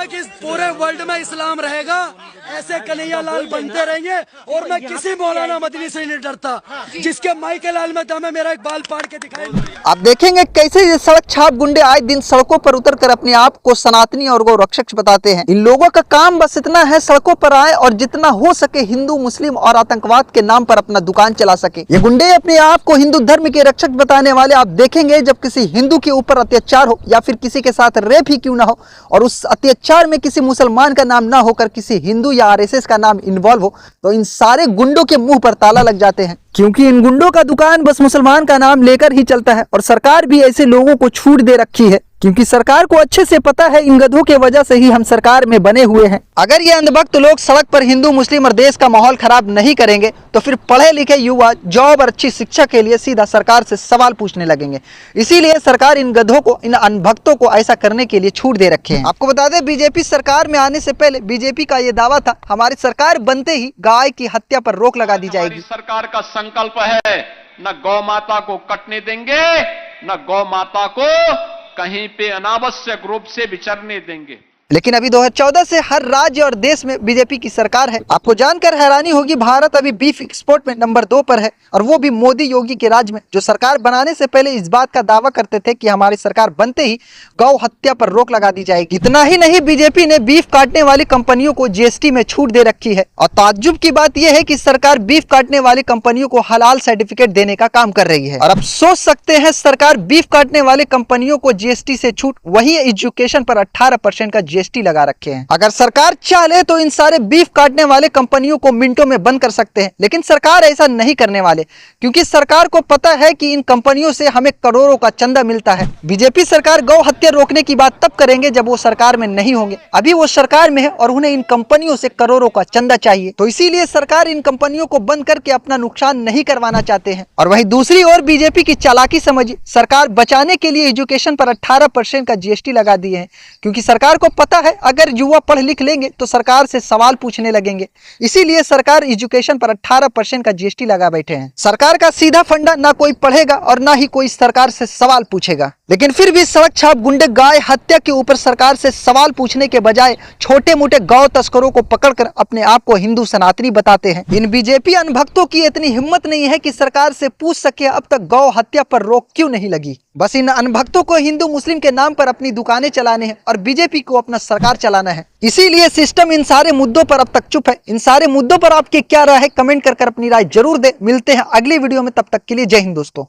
तक इस पूरे वर्ल्ड में इस्लाम रहेगा ऐसे कन्हैया लाल बनते रहेंगे। और मैं किसी मौलाना मदनी से नहीं डरता, जिसके माई के लाल में दम है मेरा एक बाल पाड़ के दिखाए। आप देखेंगे कैसे ये सड़क छाप गुंडे आए दिन सड़कों पर उतर कर अपने आप को सनातनी और गौ रक्षक बताते हैं। इन लोगों का काम बस इतना है, सड़कों पर आए और जितना हो सके हिंदू मुस्लिम और आतंकवाद के नाम पर अपना दुकान चला सके। ये गुंडे अपने आप को हिंदू धर्म के रक्षक बताने वाले आप देखेंगे जब किसी हिंदू के ऊपर अत्याचार हो या फिर किसी के साथ रेप ही क्यों ना हो और उस अत्याचार में किसी मुसलमान का नाम ना होकर किसी हिंदू या आरएसएस का नाम इन्वॉल्व हो, तो इन सारे गुंडों के मुंह पर ताला लग जाते हैं, क्योंकि इन गुंडों का दुकान बस मुसलमान का नाम लेकर ही चलता है। और सरकार भी ऐसे लोगों को छूट दे रखी है, क्योंकि सरकार को अच्छे से पता है इन गधों के वजह से ही हम सरकार में बने हुए हैं। अगर ये अंधभक्त लोग सड़क पर हिंदू मुस्लिम और देश का माहौल खराब नहीं करेंगे तो फिर पढ़े लिखे युवा जॉब और अच्छी शिक्षा के लिए सीधा सरकार से सवाल पूछने लगेंगे। इसीलिए सरकार इन गधों को, इन अंधभक्तों को ऐसा करने के लिए छूट दे रखे हैं। आपको बता दें, बीजेपी सरकार में आने से पहले बीजेपी का ये दावा था हमारी सरकार बनते ही गाय की हत्या पर रोक लगा दी जाएगी। सरकार का संकल्प है न गौ माता को कटने देंगे, न गौ माता को कहीं पे अनावश्यक रूप से विचरने देंगे। लेकिन अभी 2014 से हर राज्य और देश में बीजेपी की सरकार है। आपको जानकर हैरानी होगी, भारत अभी बीफ एक्सपोर्ट में नंबर 2 पर है, और वो भी मोदी योगी के राज में, जो सरकार बनाने से पहले इस बात का दावा करते थे कि हमारी सरकार बनते ही गौ हत्या पर रोक लगा दी जाएगी। इतना ही नहीं, बीजेपी ने बीफ काटने वाली कंपनियों को जीएसटी में छूट दे रखी है। और ताज्जुब की बात यह है कि सरकार बीफ काटने वाली कंपनियों को हलाल सर्टिफिकेट देने का काम कर रही है। और अब सोच सकते हैं, सरकार बीफ काटने वाली कंपनियों को जीएसटी से छूट, वही एजुकेशन पर 18% का जीएसटी लगा रखे हैं। अगर सरकार चाहे तो इन सारे बीफ काटने वाले कंपनियों को मिनटों में बंद कर सकते हैं, लेकिन सरकार ऐसा नहीं करने वाले, क्योंकि सरकार को पता है कि इन कंपनियों से हमें करोड़ों का चंदा मिलता है। बीजेपी सरकार गौ हत्या रोकने की बात तब करेंगे जब वो सरकार में नहीं होंगे। अभी वो सरकार में है और उन्हें इन कंपनियों से करोड़ों का चंदा चाहिए, तो इसीलिए सरकार इन कंपनियों को बंद करके अपना नुकसान नहीं करवाना चाहते हैं। और वहीं दूसरी ओर बीजेपी की चालाकी समझिए, सरकार बचाने के लिए एजुकेशन पर 18% का जीएसटी लगा दिए हैं, क्योंकि सरकार को पता है अगर युवा पढ़ लिख लेंगे तो सरकार से सवाल पूछने लगेंगे। इसीलिए सरकार एजुकेशन पर 18% का जीएसटी लगा बैठे हैं। सरकार का सीधा फंडा, ना कोई पढ़ेगा और ना ही कोई सरकार से सवाल पूछेगा। लेकिन फिर भी सड़क छाप गुंडे गाय हत्या के ऊपर सरकार से सवाल पूछने के बजाय छोटे मोटे गौ तस्करों को पकड़कर अपने आप को हिंदू सनातनी बताते हैं। इन बीजेपी अनभक्तों की इतनी हिम्मत नहीं है कि सरकार से पूछ सके अब तक गौ हत्या पर रोक क्यों नहीं लगी। बस इन अनभक्तों को हिंदू मुस्लिम के नाम पर अपनी दुकानें चलाने हैं और बीजेपी को अपना सरकार चलाना है। इसीलिए सिस्टम इन सारे मुद्दों पर अब तक चुप है। इन सारे मुद्दों पर आपकी क्या राय है, कमेंट कर अपनी राय जरूर दे। मिलते हैं अगली वीडियो में, तब तक के लिए जय हिंद दोस्तों।